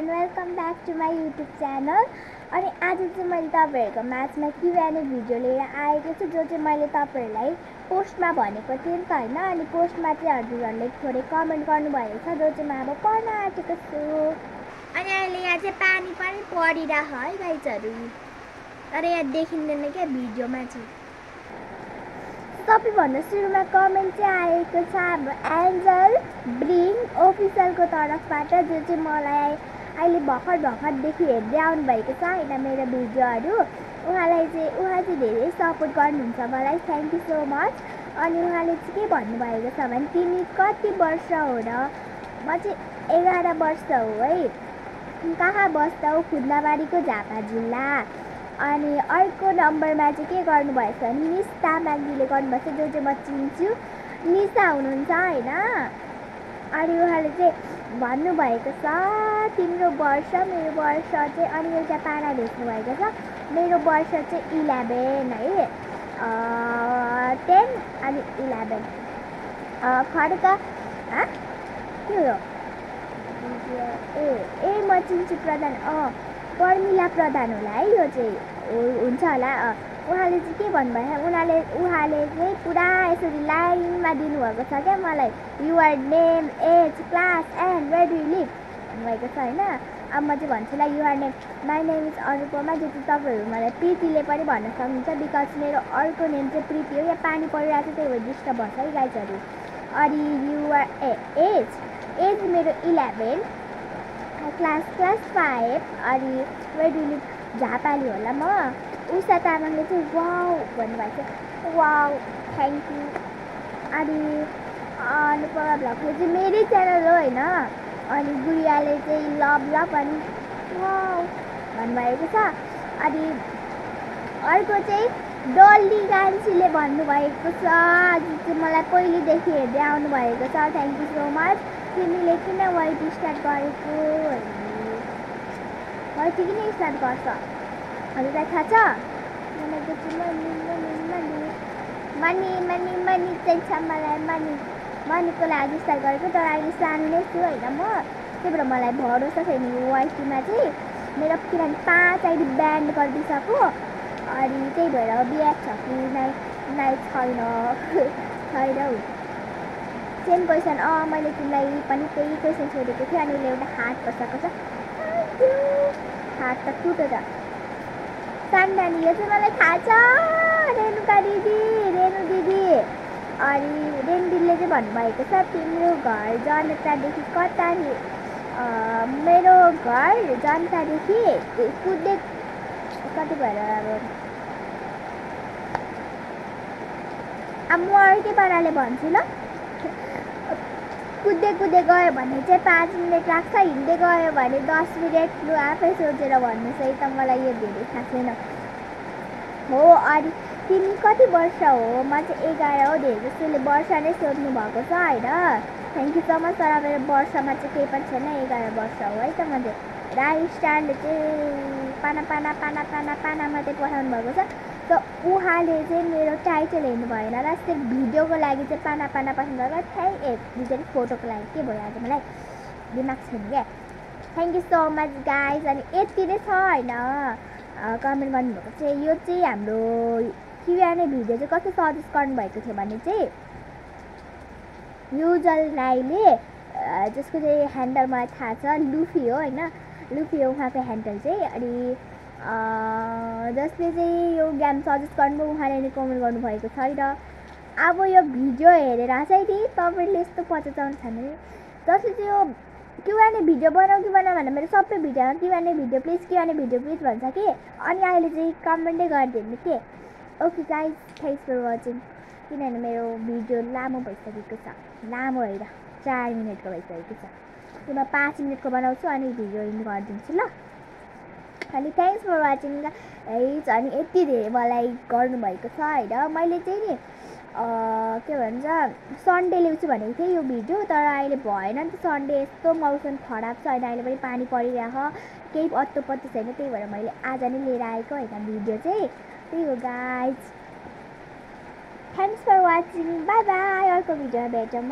And welcome back to my YouTube channel. अनि आज चाहिँ मैले तपाईँहरूको माझमा Q&A भिडियो लिएर आएको छु, जो चाहिँ मैले तपाईँहरूलाई पोस्टमा भनेको थिएँ नि त होइन। अनि पोस्टमा चाहिँ हजुरहरूले थोरै कमेन्ट गर्नुभएको छ, जो चाहिँ म अब पढ्न आँटेको छु। अनि अहिले यहाँ चाहिँ पानी पनि परिरहेको है गाइजहरू, तर यहाँ देखिँदैन क्या भिडियोमा चाहिँ। सबैभन्दा सुरुमा कमेन्ट चाहिँ आएको छ हाम्रो एन्जल ब्रिङ अफिसियलको तर्फबाट, जो चाहिँ मलाई अहिले भर्खरदेखि हेर्दै आउनुभएको छ होइन मेरो भिडियोहरू। उहाँ चाहिँ धेरै सपोर्ट गर्नुहुन्छ मलाई, थ्याङ्क यू सो मच। अनि उहाँले चाहिँ के भन्नुभएको छ भने, तिमी कति वर्ष हो र? म चाहिँ 11 वर्ष हो है। कहाँ बस्छौ? खुद्नाबारीको झापा जिल्ला। अनि अर्को नम्बरमा चाहिँ के गर्नुभएछ भने मिस तामाङजीले गर्नुभएछ, जो चाहिँ म चिन्छु, निशा हुनुहुन्छ होइन। अनि उहाँले चाहिँ भन्नुभएको छ तिम्रो वर्ष मेरो वर्ष चाहिँ, अनि एउटा पारा भेट्नुभएको छ, मेरो वर्ष चाहिँ 11 है, 10 अनि 11 खड्क के हो ए म चिन्छु प्रधान, पर्मिला प्रधान होला है, यो चाहिँ हुन्छ होला। उहाँले चाहिँ के भन्नुभयो, उहाँले चाहिँ पुरा यसरी लाइनमा दिनुभएको छ क्या मलाई, your name age class and where do you live भन्नुभएको छ होइन। अब म चाहिँ भन्छु ल, your name, my name is Anupama, जो चाहिँ तपाईँहरू मलाई प्रीतिले पनि भन्न सक्नुहुन्छ, बिकज मेरो अर्को नेम चाहिँ प्रीति हो। यहाँ पानी परिरहेको छ, त्यही भएर डिस्टर्ब भन्छ है गाइजहरू। अनि युआर एज मेरो 11, क्लास 5, अनि वेयर डु यु लिभ झापाली होला म। उषा तामाङले चाहिँ वाउ भन्नुभएको छ, वाउ थ्याङ्क यू। अनि अनुपमा भ्लगले चाहिँ मेरै च्यानल हो होइन। अनि गुडियाले चाहिँ लभ अनि वाउ भन्नुभएको छ। अनि अर्को चाहिँ डल्ली गान्सीले भन्नुभएको छ, जो चाहिँ मलाई पहिलेदेखि हेर्दै आउनुभएको छ, थ्याङ्क यू सो मच। तिमीले किन वाइट स्टार्ट गरेको? वाइट किन स्टार्ट गर्छ हजुरलाई थाहा छ? भनेको चाहिँ मनी चाहिन्छ मलाई, मनीको लागि स्टार्ट गरेको, तर अहिले सानो नै छु होइन म, त्यही भएर मलाई भरोसा छैन यो वाइटीमा चाहिँ। मेरो किनभने 5 आइडी ब्यान्ड गरिदिइसक्यो, अनि त्यही भएर बिहा छ कि नै छैन हौ। सेम क्वेसन, मैले तिमीलाई पनि त्यही क्वेसन सोधेको थिएँ। अनि उसले एउटा हात बसाएको छ, हात त टुटो त। सान्डानी, यो चाहिँ मलाई थाहा छ, रेणुका दिदी, रेणु दिदी। अनि रेणु दिदीले चाहिँ भन्नुभएको छ, तिम्रो घर जनतादेखि कता? मेरो घर जनतादेखि कुद्दै कति भएर अब म अर्कै पाराले भन्छु ल। कुद्दै गयो भने चाहिँ 5 मिनट लाग्छ, हिँड्दै गयो भने 10 मिनट। लु आफै सोचेर भन्नुहोस् है त, मलाई यो धेरै थाहा छैन हो। अनि तिमी कति वर्ष हो? म चाहिँ 11 हो। धेरै जसोले वर्ष नै सोध्नु भएको छ होइन, थ्याङ्क यू सो मच। तर मेरो वर्षमा चाहिँ केही पनि छैन, 11 वर्ष हो है त। म चाहिँ राई स्टारले चाहिँ पाना मात्रै पठाउनु भएको छ। त उहाँले चाहिँ मेरो टाइटल हेर्नु भएन र, सिर्फ भिडियोको लागि चाहिँ पाना पठाउनु भएको। भिडियो फोटोको लागि के भयो आज मलाई दिमाग छैन क्या। Thank you so much guys. अनि यति नै छ होइन कमेन्ट गर्नुभएको चाहिँ। यो चाहिँ हाम्रो Q&A भिडियो चाहिँ कसले सजेस्ट गर्नुभएको थियो भने चाहिँ युजल राईले, जसको चाहिँ ह्यान्डल मलाई थाहा छ, लुफी हो होइन, लुफी हो उहाँको ह्यान्डल चाहिँ। अनि जसले चाहिँ यो गेम सजेस्ट गर्नुभयो उहाँले नै कमेन्ट गर्नुभएको छैन। अब यो भिडियो हेरेर चाहिँ नि तपाईँले यस्तो पचाउनु छैन, जसले चाहिँ यो Q&A भिडियो बनाऊ कि बनाऊ भनेर मेरो सबै भिडियोमा Q&A भिडियो प्लिज भन्छ कि, अनि अहिले चाहिँ कमेन्टै गरिदिनु के। Okay guys, thanks for watching. किनभने मेरो भिडियो लामो भइसकेको छ, लामो होइन 4 मिनटको भइसकेको छ। त्यो म 5 मिनटको बनाउँछु अनि भिडियो एन्ड गरिदिन्छु ल। अनि थ्याङ्क्स फर वाचिङ है। अनि यति धेरै मलाई गर्नुभएको छ होइन। मैले चाहिँ नि के भन्छ सन्डे ल्याउँछु भनेको थिएँ यो भिडियो, तर अहिले भएन नि त। सन्डे यस्तो मौसम खराब छ होइन, अहिले पनि पानी परिरहेको, केही अत्तो पत्तो छैन, त्यही भएर मैले आज नै लिएर आएको होइन भिडियो चाहिँ। त्यही हो guys, thanks for watching, bye bye. अर्को भिडियोमा भेटौँ म।